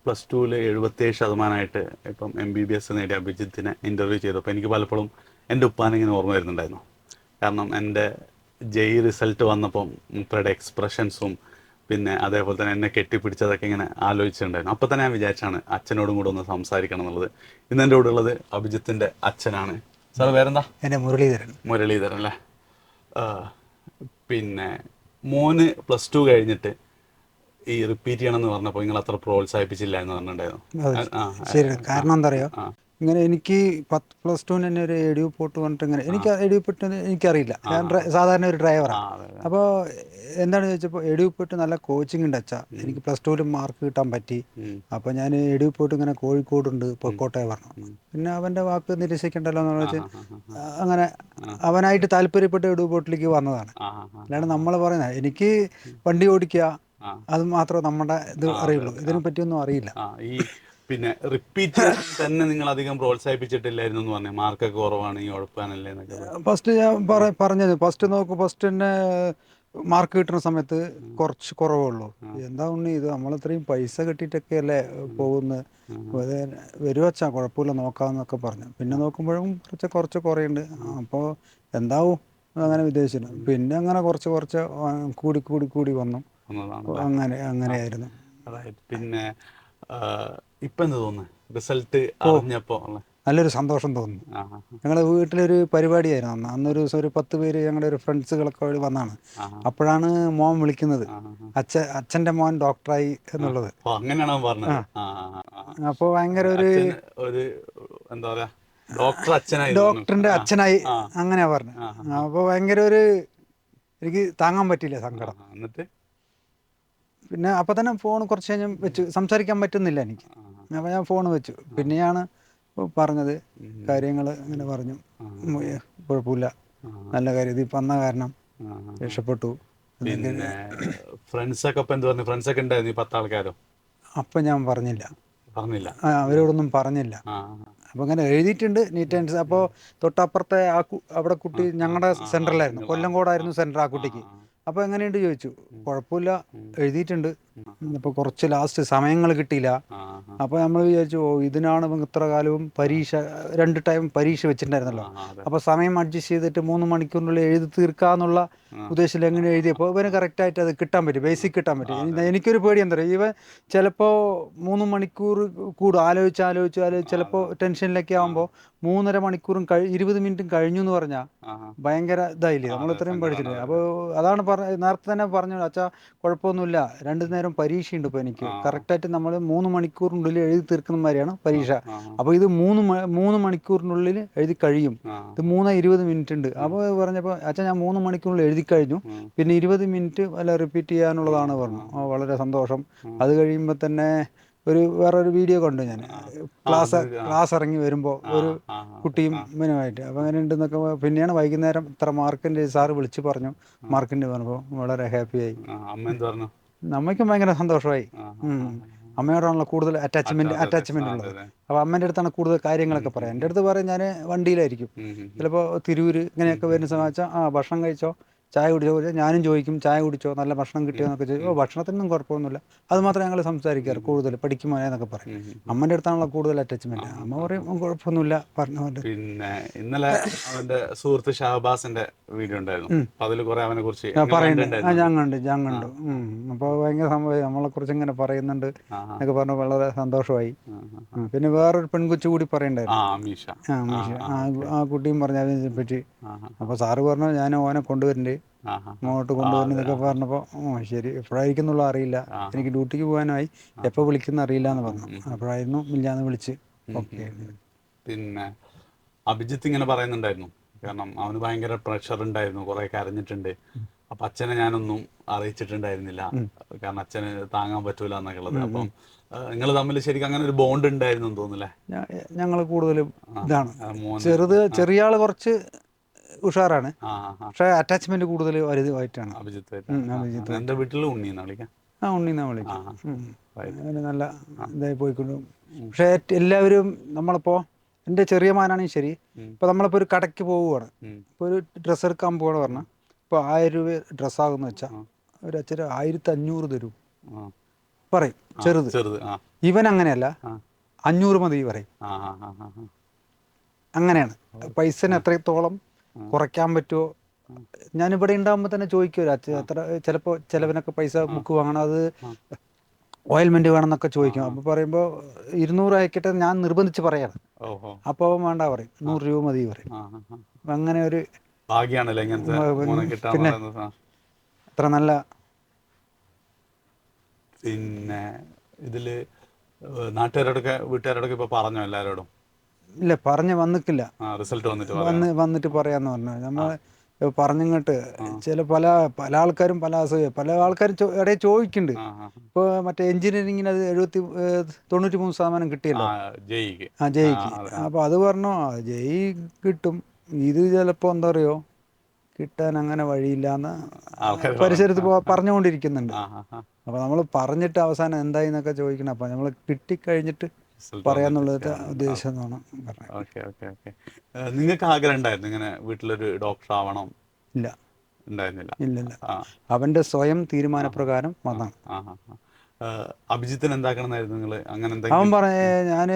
+2 77% ഇപ്പം MBBS നേടിയ അഭിജിത്തിനെ interview ചെയ്തു. അപ്പോൾ എനിക്ക് പലപ്പോഴും എൻ്റെ ഉപ്പാനെ ഇങ്ങനെ ഓർമ്മ വരുന്നുണ്ടായിരുന്നു. കാരണം എൻ്റെ റിസൾട്ട് വന്നപ്പം മൂപ്പരുടെ എക്സ്പ്രഷൻസും പിന്നെ അതേപോലെ തന്നെ എന്നെ കെട്ടിപ്പിടിച്ചതൊക്കെ ഇങ്ങനെ ആലോചിച്ചിട്ടുണ്ടായിരുന്നു. അപ്പോൾ തന്നെ ഞാൻ വിചാരിച്ചാണ് അച്ഛനോടും കൂടെ ഒന്ന് സംസാരിക്കണം എന്നുള്ളത്. ഇന്ന് എൻ്റെ കൂടെ ഉള്ളത് അഭിജിത്തിൻ്റെ അച്ഛനാണ്. സാർ പേരെന്താ? എൻ്റെ മുരളീധരൻ. മുരളീധരൻ അല്ലേ? പിന്നെ മോന് +2 കഴിഞ്ഞിട്ട് ഈ റിപ്പീറ്റ് ചെയ്യണമെന്ന് പറഞ്ഞപ്പോൾ നിങ്ങൾ അത്ര പ്രോത്സാഹിപ്പിച്ചില്ല എന്ന് പറഞ്ഞിട്ടുണ്ടായിരുന്നു. ശരി, കാരണം എന്താ പറയുക, ഇങ്ങനെ എനിക്ക് +2 തന്നെ ഒരു എഡ്യൂ പോട്ട് പറഞ്ഞിട്ട് ഇങ്ങനെ എനിക്ക് എഡ്യൂ പോട്ട് എനിക്കറിയില്ല. ഞാൻ സാധാരണ ഒരു ഡ്രൈവറാണ്. അപ്പോൾ എന്താണ് ചോദിച്ചപ്പോൾ എഡ്യൂ പോട്ട് നല്ല കോച്ചിങ് ഉണ്ട് അച്ഛാ, എനിക്ക് +2 മാർക്ക് കിട്ടാൻ പറ്റി. അപ്പോൾ ഞാൻ എഡ്യൂ പോട്ട് ഇങ്ങനെ കോഴിക്കോടുണ്ട് പൊക്കോട്ടെ പറഞ്ഞു. പിന്നെ അവൻ്റെ വാക്ക് നിരസിക്കണ്ടല്ലോ എന്ന് വെച്ച് അങ്ങനെ അവനായിട്ട് താല്പര്യപ്പെട്ട് എഡ്യൂ പോട്ടിലേക്ക് വന്നതാണ്. അല്ലാണ്ട് നമ്മൾ പറയുന്നത് എനിക്ക് വണ്ടി ഓടിക്കുക അത് മാത്രമേ നമ്മുടെ ഇത് അറിയുള്ളൂ, ഇതിനെ പറ്റിയൊന്നും അറിയില്ല. ഈ പിന്നെ റിപ്പീറ്റ് തന്നെ നിങ്ങൾ അധികം പ്രോത്സാഹിപ്പിച്ചിട്ടില്ലായിരുന്നു എന്ന് പറഞ്ഞു. മാർക്കൊക്കെ കുറവാണ്, ഈ ഉഴപ്പാനല്ലേ എന്നൊക്കെ. ഫസ്റ്റ് ഞാൻ പറഞ്ഞത് ഫസ്റ്റ് തന്നെ മാർക്ക് കിട്ടുന്ന സമയത്ത് കുറച്ച് കുറവുള്ളൂ. എന്താ ഉണ്ണി ഇത് നമ്മളിത്രയും പൈസ കിട്ടിയിട്ടൊക്കെ അല്ലേ പോകുന്നത്, വരുവച്ചാ കുഴപ്പമില്ല നോക്കാമെന്നൊക്കെ പറഞ്ഞു. പിന്നെ നോക്കുമ്പോഴും കുറച്ച് കുറയുണ്ട്. അപ്പോൾ എന്താവും അങ്ങനെ വിദേശിന് പിന്നെ അങ്ങനെ കുറച്ച് കൂടി വന്നു. അങ്ങനെയായിരുന്നു. പിന്നെ ഇപ്പം എന്ത് തോന്നുന്നു റിസൾട്ട് അറിഞ്ഞപ്പോൾ? നല്ലൊരു സന്തോഷം തോന്നുന്നു. ഞങ്ങളുടെ വീട്ടിലൊരു പരിപാടിയായിരുന്നു അന്നൊരു ദിവസം ഒരു 10 പേര് ഞങ്ങളുടെ ഒരു ഫ്രണ്ട്സുകളൊക്കെ വന്നാണ്. അപ്പോഴാണ് മോൻ വിളിക്കുന്നത് അച്ഛൻ്റെ മോൻ ഡോക്ടറായി എന്നുള്ളത്. അങ്ങനെയാണോ പറഞ്ഞത്? അപ്പോൾ ഭയങ്കര ഒരു എന്താ പറയാ, ഡോക്ടറിന്റെ അച്ഛനായി അങ്ങനെയാ പറഞ്ഞത്. അപ്പോൾ ഭയങ്കര എനിക്ക് താങ്ങാൻ പറ്റിയില്ല സങ്കടം. എന്നിട്ട് പിന്നെ അപ്പം തന്നെ ഫോൺ കുറച്ച് കഴിഞ്ഞ് വെച്ചു, സംസാരിക്കാൻ പറ്റുന്നില്ല എനിക്ക്. അപ്പോൾ ഞാൻ ഫോൺ വെച്ചു. പിന്നെയാണ് പറഞ്ഞത് കാര്യങ്ങൾ ഇങ്ങനെ പറഞ്ഞു, കുഴപ്പമില്ല, നല്ല കാര്യം, ഇത് വന്ന കാരണം രക്ഷപ്പെട്ടു. പിന്നെ ഫ്രണ്ട്സൊക്കെ ഇപ്പം എന്ത് പറഞ്ഞു? ഫ്രണ്ട്സൊക്കെ ഉണ്ടായിരുന്നു ഈ 10 ആൾക്കാരോ? അപ്പം ഞാൻ പറഞ്ഞില്ല, അവരോടൊന്നും പറഞ്ഞില്ല. അപ്പോൾ ഇങ്ങനെ എഴുതിയിട്ടുണ്ട് നീറ്റ് ആൻഡ്. അപ്പോൾ തൊട്ടപ്പുറത്തെ അവിടെ കുട്ടി ഞങ്ങളുടെ സെൻറ്ററിലായിരുന്നു, കൊല്ലംകോടായിരുന്നു സെൻറ്റർ ആ കുട്ടിക്ക്. അപ്പോൾ എങ്ങനെയുണ്ട് ചോദിച്ചു. കുഴപ്പമില്ല, എഴുതിയിട്ടുണ്ട്. അപ്പോൾ കുറച്ച് ലാസ്റ്റ് സമയങ്ങൾ കിട്ടിയില്ല. അപ്പോൾ നമ്മൾ വിചാരിച്ചു ഇതിനാണ് ഇത്ര കാലവും 2 ടൈം പരീക്ഷ വെച്ചിട്ടുണ്ടായിരുന്നല്ലോ. അപ്പോൾ സമയം അഡ്ജസ്റ്റ് ചെയ്തിട്ട് 3 മണിക്കൂറിനുള്ളിൽ എഴുതി തീർക്കാന്നുള്ള ഉദ്ദേശത്തിൽ എങ്ങനെ എഴുതിയപ്പോൾ ഇവന് കറക്റ്റായിട്ട് അത് കിട്ടാൻ പറ്റി, ബേസിക് കിട്ടാൻ പറ്റി. എനിക്കൊരു പേടി എന്താ പറയുക, ഇവൻ ചിലപ്പോൾ 3 മണിക്കൂർ കൂടും ആലോചിച്ച് ചിലപ്പോൾ ടെൻഷനിലൊക്കെ ആകുമ്പോൾ 3.5 മണിക്കൂറും 20 മിനിറ്റും കഴിഞ്ഞു എന്ന് പറഞ്ഞാൽ ഭയങ്കര ഇതായില്ലേ, നമ്മൾ ഇത്രയും പഠിച്ചില്ലേ. അപ്പോൾ അതാണ് നേരത്തെ തന്നെ പറഞ്ഞു, അച്ഛാ കുഴപ്പമൊന്നുമില്ല, 2 നേരം പരീക്ഷയുണ്ട് ഇപ്പോൾ എനിക്ക്, കറക്റ്റായിട്ട് നമ്മൾ 3 മണിക്കൂറിനുള്ളിൽ എഴുതി തീർക്കുന്ന മാതിരിയാണ് പരീക്ഷ. അപ്പോൾ ഇത് 3 മണിക്കൂറിനുള്ളിൽ എഴുതി കഴിയും, ഇത് 3:20 മിനിറ്റ് ഉണ്ട്. അപ്പോൾ പറഞ്ഞപ്പോൾ അച്ഛാ ഞാൻ 3 മണിക്കൂറിനുള്ളിൽ എഴുതി കഴിഞ്ഞു, പിന്നെ 20 മിനിറ്റ് വല്ല റിപ്പീറ്റ് ചെയ്യാനുള്ളതാണ് പറഞ്ഞു. വളരെ സന്തോഷം. അത് കഴിയുമ്പോൾ തന്നെ വേറൊരു വീഡിയോ കണ്ടു ഞാൻ, ക്ലാസ് ഇറങ്ങി വരുമ്പോൾ ഒരു കുട്ടിയും ഇവനുമായിട്ട്. അപ്പോൾ അങ്ങനെ ഉണ്ടെന്നൊക്കെ. പിന്നെയാണ് വൈകുന്നേരം ഇത്ര മാർക്കിൻ്റെ സാറ് വിളിച്ച് പറഞ്ഞു, മാർക്കിൻ്റെ പറഞ്ഞപ്പോൾ വളരെ ഹാപ്പിയായി. അമ്മയ്ക്കും ഭയങ്കര സന്തോഷമായി. അമ്മയോടാണല്ലോ കൂടുതൽ അറ്റാച്ച്മെൻ്റ് ഉള്ളത്. അപ്പോൾ അമ്മേൻ്റെ അടുത്താണ് കൂടുതൽ കാര്യങ്ങളൊക്കെ പറയാം. എൻ്റെ അടുത്ത് പറയും ഞാൻ വണ്ടിയിലായിരിക്കും, ചിലപ്പോൾ തിരൂർ ഇങ്ങനെയൊക്കെ വരുന്ന സമയം വെച്ചാൽ ഭക്ഷണം കഴിച്ചോ, ചായ കുടിച്ചോ, ഞാനും ചോദിക്കും ചായ കുടിച്ചോ, നല്ല ഭക്ഷണം കിട്ടിയോ എന്നൊക്കെ ചോദിക്കും. ഭക്ഷണത്തിനൊന്നും കുഴപ്പമൊന്നുമില്ല, അത് മാത്രമേ ഞങ്ങൾ സംസാരിക്കാറ് കൂടുതൽ, പഠിക്കുമോ എന്നൊക്കെ പറയും. അമ്മൻ്റെ അടുത്താണല്ലോ കൂടുതൽ അറ്റാച്ച്മെൻറ്റ്. അമ്മ പറയും കുഴപ്പമൊന്നുമില്ല പറഞ്ഞു കൊണ്ട്. പിന്നെ ഇന്നലെ അവൻ്റെ സുഹൃത്ത് ഷഹബാസിന്റെ വീഡിയോ ഉണ്ടായിരുന്നു, അതിൽ കുറെ അവനെ കുറിച്ച് പറയുന്നുണ്ട്. ഞാൻ കണ്ടു. അപ്പോൾ ഭയങ്കര സംഭവം, നമ്മളെക്കുറിച്ച് ഇങ്ങനെ പറയുന്നുണ്ട് എന്നൊക്കെ പറഞ്ഞു, വളരെ സന്തോഷമായി. പിന്നെ വേറൊരു പെൺകൊച്ചു കൂടി പറയണ്ടായിരുന്നു, ആ കുട്ടിയും പറഞ്ഞു അതിനെ പറ്റി. അപ്പോൾ സാറ് പറഞ്ഞു ഞാൻ ഓനെ കൊണ്ടുവരണ്ടേ, അങ്ങോട്ട് കൊണ്ടുവരുന്നതൊക്കെ പറഞ്ഞപ്പോൾ ശരി, എപ്പോഴായിരിക്കുന്നുള്ള അറിയില്ല, എനിക്ക് ഡ്യൂട്ടിക്ക് പോകാനായി, എപ്പോൾ വിളിക്കുന്ന അറിയില്ല എന്ന് പറഞ്ഞു. അപ്പോഴായിരുന്നു മില്ലാന്ന് വിളിച്ച്. ഓക്കെ. പിന്നെ അഭിജിത്ത് ഇങ്ങനെ പറയുന്നുണ്ടായിരുന്നു, കാരണം അവന് ഭയങ്കര പ്രഷർ ഉണ്ടായിരുന്നു, കുറെ കരഞ്ഞിട്ടുണ്ട്. അപ്പൊ അച്ഛനെ ഞാനൊന്നും അറിയിച്ചിട്ടുണ്ടായിരുന്നില്ല, കാരണം അച്ഛന് താങ്ങാൻ പറ്റൂല എന്നൊക്കെ ഉള്ളത്. അപ്പം നിങ്ങൾ തമ്മിൽ ശരിക്കും അങ്ങനെ ഒരു ബോണ്ട് ഉണ്ടായിരുന്നു തോന്നുന്നില്ലേ? ഞങ്ങൾ കൂടുതലും ഇതാണ്. ചെറിയ ആള് കുറച്ച് ഉഷാറാണ്, പക്ഷേ അറ്റാച്ച്മെന്റ് കൂടുതൽ വലുതായിട്ടാണ്. എൻ്റെ വീട്ടിൽ ഉണ്ണിന്നാ വിളിക്കാം. ഉണ്ണിന്നാ വിളിക്കാം. അതിന് നല്ല ഇതായി പോയിക്കൊണ്ടു. പക്ഷേ എല്ലാവരും നമ്മളിപ്പോൾ എൻ്റെ ചെറിയ മാനാണെങ്കിൽ ശരി, ഇപ്പോൾ നമ്മളിപ്പോൾ ഒരു കടയ്ക്ക് പോവുകയാണ്, ഇപ്പോൾ ഒരു ഡ്രസ്സ് എടുക്കാൻ പോവുകയാണ് പറഞ്ഞാൽ ഇപ്പോൾ 1000 രൂപ ഡ്രസ്സാകുമെന്ന് വെച്ചാൽ ഒരു അച്ഛന് 1500 തരും. പറയും ചെറുത്. ചെറുത്. ആ ഇവൻ അങ്ങനെയല്ല, ആ 500 മതി പറയും. ആ ആ ആ ആ ആ. അങ്ങനെയാണ്. ഓക്കെ. പൈസന് ആ എത്രത്തോളം ആ കുറയ്ക്കാൻ പറ്റുമോ. ആ ഞാനിവിടെ ഉണ്ടാകുമ്പോൾ തന്നെ ചോദിക്കുമല്ലോ, ആ എത്ര ചിലപ്പോൾ ചിലവിനൊക്കെ പൈസ ആ ബുക്ക് വാങ്ങണം, അത് ആ ഓയിൽമെൻറ്റ് വേണമെന്നൊക്കെ ആ ചോദിക്കും. ആ. അപ്പോൾ പറയുമ്പോൾ 200 അയക്കട്ടെ ഞാൻ നിർബന്ധിച്ച് പറയാണ്. ഓഹോ. അപ്പോൾ അവൻ വേണ്ട പറയും, ആ 100 രൂപ മതി പറയും. ആ ആ ആ. അപ്പം അങ്ങനെ ഒരു ഭാഗ്യാണല്ലേ ഇങ്ങനത്തെ മോനെ കിട്ടാന്ന് പിന്നെ പറയുന്നത്. ആ. അത്ര നല്ല. പിന്നെ ഇതില് നാട്ടുകാരോടൊക്കെ വീട്ടുകാരോടൊക്കെ ഇപ്പൊ പറഞ്ഞോ എല്ലാരോടും? ഇല്ല, പറഞ്ഞ് വന്നിക്കില്ല. ആ റിസൾട്ട് വന്നിട്ട് പറയാനോ? വന്നിട്ട് പറയാന്ന് പറഞ്ഞു. ആ നമ്മൾ പറഞ്ഞിങ്ങോട്ട് ആ ചില പല പല ആൾക്കാരും പല അസൂയ, പല ആൾക്കാരും ഇടയിൽ ചോദിക്കുന്നുണ്ട്. ആ ആ ഇപ്പോൾ മറ്റേ എഞ്ചിനീയറിങ്ങിന് അത് 93% ആ കിട്ടിയല്ലോ, ജയിക്ക്. ആ ആ ജെയ്ക്ക്. അതെ. ആ അപ്പോൾ അത് പറഞ്ഞു, ആ ജെയ് കിട്ടും, ഇത് ചിലപ്പോൾ എന്താ പറയുക കിട്ടാൻ അങ്ങനെ വഴിയില്ലാന്ന് ആൾക്കാർ പറഞ്ഞു. പരിസരത്ത് പറഞ്ഞുകൊണ്ടിരിക്കുന്നുണ്ട്. ആ ആ ആ. അപ്പോൾ നമ്മൾ പറഞ്ഞിട്ട് അവസാനം എന്തായി എന്നൊക്കെ ചോദിക്കണം. അപ്പോൾ നമ്മൾ കിട്ടിക്കഴിഞ്ഞിട്ട് റിസൾട്ട് വന്നിട്ട് പറയാന്നുള്ളത് ചെയ്യാമെന്ന്. ആ ഉദ്ദേശം എന്നാണ് പറഞ്ഞത്. Okay okay okay. നിങ്ങൾക്ക് ആഗ്രഹം ഉണ്ടായിരുന്നു ഇങ്ങനെ വീട്ടിലൊരു ഡോക്ടർ ആവണം? ഇല്ല, ഉണ്ടായിരുന്നില്ല. ഇല്ലില്ല. ആ അവൻ്റെ സ്വയം ആ തീരുമാനപ്രകാരം ആ വന്നതാണ്. ആ ആ ആ. അഭിജിത്തിന് എന്താക്കണം എന്നായിരുന്നു നിങ്ങൾ അങ്ങനെ അവൻ എന്തെങ്കിലും? പറഞ്ഞ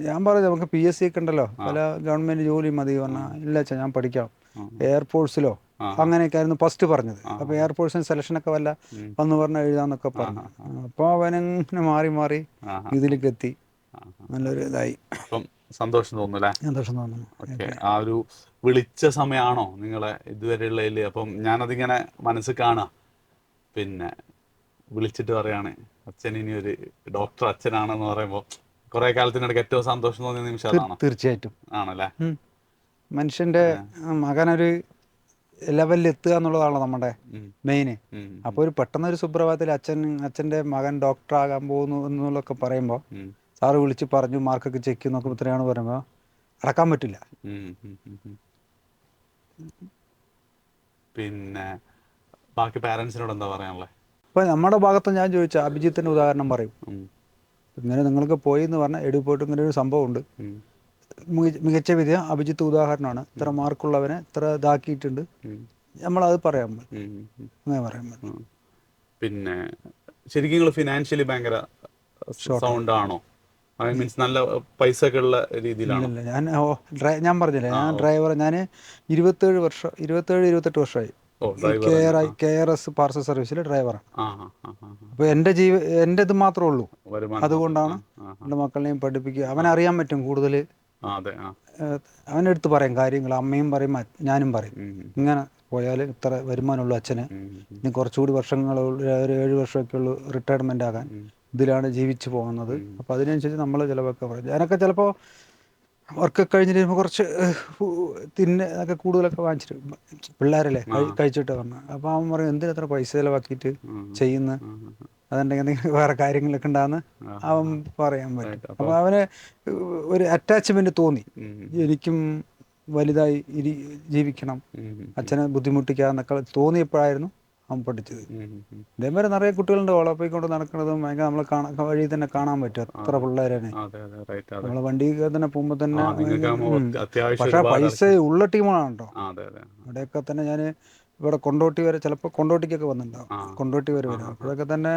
ഞാൻ പറഞ്ഞു നമുക്ക് PSC ഒക്കെ ഉണ്ടല്ലോ, ആ പല ഗവൺമെൻറ് ജോലി മതി ആ പറഞ്ഞാൽ, ഇല്ല അച്ഛാ ഞാൻ പഠിക്കാം, ആ എയർഫോഴ്സിലോ ആ അങ്ങനെയൊക്കെ ആയിരുന്നു ഫസ്റ്റ് പറഞ്ഞത്. ആ അപ്പോൾ ആ. എയർഫോഴ്സിന് സെലക്ഷനൊക്കെ വല്ല ഉം. വന്ന് പറഞ്ഞ് എഴുതാമെന്നൊക്കെ ആ പറഞ്ഞു. ആ ആ അപ്പോൾ അവനിങ്ങനെ മാറി മാറി ആ ആ ഇതിലേക്ക് എത്തി. ആ ആ. നല്ലൊരു ഇതായി, അപ്പം സന്തോഷം തോന്നുന്നു. സന്തോഷം തോന്നുന്നു. ഓക്കെ. ഓക്കെ. ആ ഒരു വിളിച്ച സമയമാണോ നിങ്ങളെ ഇതുവരെയുള്ളതിൽ? അപ്പം ഞാനതിങ്ങനെ മനസ്സിൽ കാണാം. പിന്നെ വിളിച്ചിട്ട് പറയാണ് അച്ഛൻ ഇനി ഒരു ഡോക്ടർ അച്ഛനാണെന്ന് പറയുമ്പോൾ കുറേ കാലത്തിനിടയ്ക്ക് ഏറ്റവും സന്തോഷം തോന്നിയ നിമിഷം അതാണോ? തീർച്ചയായിട്ടും. ആണല്ലേ? മനുഷ്യൻ്റെ മകനൊരു ലെവലിൽ എത്തുക എന്നുള്ളതാണ് നമ്മുടെ ഉം, മെയിന്. ഉം, അപ്പോൾ ഒരു പെട്ടെന്നൊരു സുപ്രഭാതത്തിൽ അച്ഛൻ്റെ മകൻ ഡോക്ടറാകാൻ പോകുന്നു എന്നുള്ളതൊക്കെ പറയുമ്പോൾ, ഉം, സാറ് വിളിച്ച് പറഞ്ഞു മാർക്കൊക്കെ ചെക്ക് ചെയ്ത് നോക്കുമ്പോൾ ഇത്രയാണ് പറയുമ്പോൾ അടക്കാൻ പറ്റില്ല. ഉം, ഉം, ഉം, ഉം. പിന്നെ ബാക്കി പാരൻസിനോട് എന്താ പറയാനുള്ളത്? ഇപ്പോൾ നമ്മുടെ ഭാഗത്ത് ഞാൻ ചോദിച്ച അഭിജിത്തിൻ്റെ ഉദാഹരണം പറയും. ഉം, ഇങ്ങനെ നിങ്ങൾക്ക് പോയി എന്ന് പറഞ്ഞാൽ എടി പോയിട്ട് ഇങ്ങനെ ഒരു സംഭവമുണ്ട്, ഉം, മികച്ച വിദ്യ അഭിജിത്ത് ഉദാഹരണമാണ്, ഇത്ര മാർക്കുള്ളവനെ ഇത്ര ഇതാക്കിയിട്ടുണ്ട്, ഉം, നമ്മളത് പറയാൻ പറ്റും, ഉം, ഉം, അങ്ങനെ പറയാൻ പറ്റും. ഉം. പിന്നെ ശരിക്കും നിങ്ങൾ ഫിനാൻഷ്യലി ഭയങ്കര ഷോർട്ടാണ്. സൗണ്ട് ആണോ? ഐ മീൻസ് നല്ല പൈസ ഒക്കെ ഉള്ള രീതിയിലാണോ? ഇല്ലില്ല, ഞാൻ പറഞ്ഞില്ലേ, ആ ഞാൻ ഓ ഡ്രൈവർ, ഞാൻ 27 28 വർഷമായി ഓ ഈ ഡ്രൈവർ തന്നെ. ആ KRS പാർസൽ സർവീസിൽ ഡ്രൈവറാണ്. ആ ആ ആ ആ. അപ്പോൾ എൻ്റെ ഇത് മാത്രമേ ഉള്ളൂ. വരുമാനം മാത്രം. ആ അതുകൊണ്ടാണ് ആ ആ എൻ്റെ മക്കളെയും പഠിപ്പിക്കുക. ആ അവനറിയാൻ പറ്റും കൂടുതൽ. ആ. അതെ. ആ. അവനെടുത്ത് പറയും കാര്യങ്ങൾ, അമ്മയും പറയും ഞാനും പറയും, ഉം, ഇങ്ങനെ പോയാൽ ഇത്ര വരുമാനമുള്ളൂ അച്ഛന്, ഉം, ഉം, ഇനി കുറച്ചുകൂടി വർഷങ്ങൾ, ഒരു 7 വർഷമൊക്കെ ഉള്ളൂ റിട്ടയർമെൻ്റ് ആകാൻ, ഉം, ഇതിലാണ് ജീവിച്ചു പോകുന്നത്. ഉം, അപ്പോൾ അതിനനുസരിച്ച് നമ്മൾ ചിലവൊക്കെ പറയും. ഞാനൊക്കെ ചിലപ്പോൾ വർക്കൊക്കെ കഴിഞ്ഞിട്ട് വരുമ്പോൾ കുറച്ച് ഒക്കെ കൂടുതലൊക്കെ വാങ്ങിച്ചിട്ട്, പിള്ളേരല്ലേ ആ കഴിച്ചിട്ട് പറഞ്ഞു. അപ്പോൾ അവൻ പറയും എന്തിനാ എത്ര പൈസ ചിലവാക്കിയിട്ട് ഉം, ചെയ്യുന്ന, ഉം, അതുണ്ടെങ്കിൽ എന്തെങ്കിലും വേറെ കാര്യങ്ങളൊക്കെ ഉണ്ടാകുന്ന ആ അവൻ ആ. പറയാൻ പറ്റും. റൈറ്റ്. അപ്പോൾ അപ്പോൾ അവന് ഒരു അറ്റാച്ച്മെൻറ്റ് തോന്നി, ഉം, എനിക്കും വലുതായി ജീവിക്കണം, ഉം, ഉം, അച്ഛനെ ബുദ്ധിമുട്ടിക്കാന്നൊക്കെ തോന്നിയപ്പോഴായിരുന്നു അവൻ പഠിച്ചത്. ഉം, ഉം. ഇതേമാതിരി നിറയെ കുട്ടികളുണ്ട് ഓളപ്പോയി കൊണ്ട് നടക്കുന്നതും ഭയങ്കര നമ്മൾ വഴി തന്നെ കാണാൻ പറ്റും എത്ര അതെ പിള്ളേരാണ്. അതെ അതെ. റൈറ്റ്. അതെ. നമ്മൾ വണ്ടി തന്നെ പോകുമ്പോൾ ആ തന്നെ നിങ്ങൾക്ക് അത്യാവശ്യം പക്ഷേ ഒരുപാട് പൈസ ആൾക്കാർ. ഉള്ള ടീമാണ് കേട്ടോ. ആ അതെ അതെ. ഇവിടെയൊക്കെ തന്നെ ഞാൻ ഇവിടെ കൊണ്ടോട്ടി വരെ, ചിലപ്പോൾ കൊണ്ടോട്ടിക്കൊക്കെ വന്നിട്ടുണ്ടാവും, ആ കൊണ്ടോട്ടി വരെ ആ വരും. ആ ആ അപ്പോഴൊക്കെ തന്നെ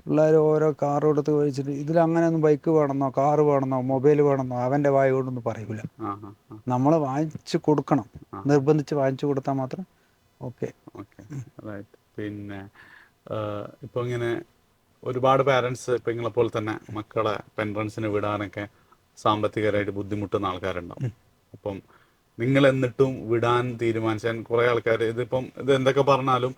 പിള്ളേർ ഓരോ കാറും എടുത്ത് കഴിച്ചിട്ട് ഇതിലങ്ങനെയൊന്നും ബൈക്ക് വേണമെന്നോ കാറ് വേണമെന്നോ മൊബൈൽ വേണമെന്നോ അവൻ്റെ വായ കൊണ്ടൊന്നും പറയില്ല. ആ ആ ആ നമ്മൾ വാങ്ങിച്ച് കൊടുക്കണം, ആ. നിർബന്ധിച്ച് വാങ്ങിച്ചു കൊടുത്താൽ മാത്രം ഓക്കെ. ഓക്കെ. റൈറ്റ്. പിന്നെ ഇപ്പോൾ ഇങ്ങനെ ഒരുപാട് പാരൻസ് ഇപ്പം നിങ്ങളെപ്പോലെ തന്നെ മക്കളെ പെൻട്രൻസിന് വിടാനൊക്കെ സാമ്പത്തികമായിട്ട് ബുദ്ധിമുട്ടുന്ന ആൾക്കാരുണ്ടാവും. അപ്പം നിങ്ങൾ എന്നിട്ടും വിടാൻ തീരുമാനിച്ചാൽ കുറേ ആൾക്കാർ ഇതിപ്പം ഇത് എന്തൊക്കെ പറഞ്ഞാലും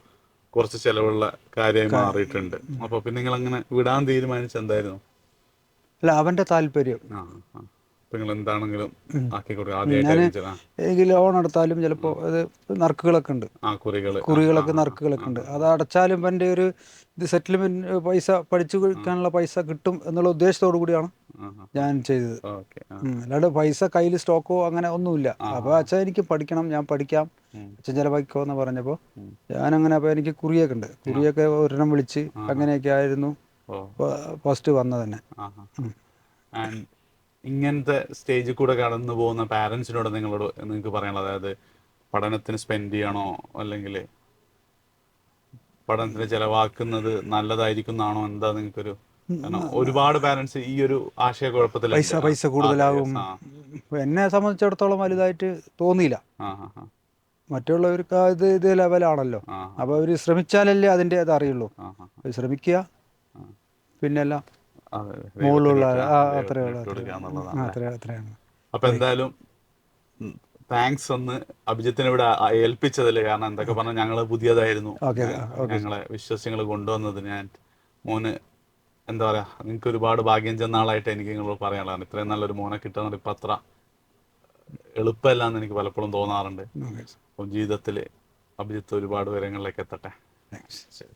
കുറച്ച് ചിലവുള്ള കാര്യമായി മാറിയിട്ടുണ്ട്. അപ്പോൾ പിന്നെ നിങ്ങൾ അങ്ങനെ വിടാൻ തീരുമാനിച്ച എന്തായിരുന്നു? അല്ല, അവൻ്റെ താല്പര്യം. ആ ആ. ഇപ്പം നിങ്ങൾ എന്താണെങ്കിലും ആക്കി കൊടുക്കുക ഞാൻ ആദ്യമായിട്ടായിരിക്കും. ആ എനിക്ക് ലോൺ എടുത്താലും ചിലപ്പോൾ അത് നറുക്കുകളൊക്കെ ഉണ്ട്, ആ കുറികൾ. ആ ആ കുറികളൊക്കെ ആ നറുക്കുകളൊക്കെ ഉണ്ട്. ആ അത് അടച്ചാലും എൻ്റെ ഒരു ഇത് സെറ്റിൽമെൻറ്റ് പൈസ പഠിച്ചു കൊടുക്കാനുള്ള പൈസ കിട്ടും എന്നുള്ള ഉദ്ദേശത്തോടു കൂടിയാണ് ആ ആ. ഞാൻ ചെയ്തത്. ഓക്കെ. ആ അല്ലാണ്ട് പൈസ കയ്യിൽ സ്റ്റോക്കോ അങ്ങനെ ഒന്നുമില്ല. ആ അപ്പോൾ അച്ഛൻ എനിക്ക് പഠിക്കണം, ഞാൻ പഠിക്കാം, ഉം, അച്ഛൻ ചിലവാക്കിക്കോ എന്ന് പറഞ്ഞപ്പോൾ ഉം. ഞാനങ്ങനെ, അപ്പോൾ എനിക്ക് കുറിയൊക്കെ ഉണ്ട്, കുറിയൊക്കെ ഒരെണ്ണം വിളിച്ച് ആ അങ്ങനെയൊക്കെ ആയിരുന്നു ഓ ഫസ്റ്റ് വന്നത് തന്നെ. ആ ആ. ആൻഡ് ഇങ്ങനത്തെ സ്റ്റേജിൽ കൂടെ കടന്നു പോകുന്ന പാരൻസിനോട് നിങ്ങൾക്ക് പറയാനുള്ളത്, അതായത് പഠനത്തിന് സ്പെൻഡ് ചെയ്യണോ അല്ലെങ്കിൽ പഠനത്തിന് ചിലവാക്കുന്നത് നല്ലതായിരിക്കും എന്നാണോ, എന്താ നിങ്ങൾക്കൊരു കാരണം ഒരുപാട് പാരന്റ്സ് ഈ ഒരു ആശയക്കുഴപ്പത്തിലുണ്ട്. പൈസ കൂടുതലാകും. എന്നെ സംബന്ധിച്ചിടത്തോളം വലുതായിട്ട് തോന്നിയില്ല. മറ്റുള്ളവർക്ക് ഇത് ലെവലാണല്ലോ. അപ്പോൾ അവർ ശ്രമിച്ചാലല്ലേ അതിൻ്റെ അത് അറിയുള്ളൂ. ശ്രമിക്കുക, പിന്നെ എല്ലാം മുകളിലുള്ള അത്രയാണ്. അപ്പൊ എന്തായാലും താങ്ക്സ് ഒന്ന് അഭിജിത്തിനെ ഇവിടെ ഏൽപ്പിച്ചതില്. കാരണം എന്തൊക്കെ പറഞ്ഞാൽ ഞങ്ങള് പുതിയതായിരുന്നു, ഞങ്ങളെ വിശ്വസ്യങ്ങൾ കൊണ്ടുവന്നതിന്. ഞാൻ മോന് എന്താ പറയാ, നിങ്ങൾക്ക് ഒരുപാട് ഭാഗ്യം ചെന്ന ആളായിട്ട് എനിക്ക് നിങ്ങളോട് പറയാനുള്ളതാണ്. ഇത്രയും നല്ലൊരു മോനെ കിട്ടുന്നത് ഇപ്പം അത്ര എളുപ്പമല്ല എന്ന് എനിക്ക് പലപ്പോഴും തോന്നാറുണ്ട്. അപ്പം ജീവിതത്തിൽ അഭിജിത്ത് ഒരുപാട് ഉയരങ്ങളിലേക്ക് എത്തട്ടെ. താങ്ക്സ്. ശരി.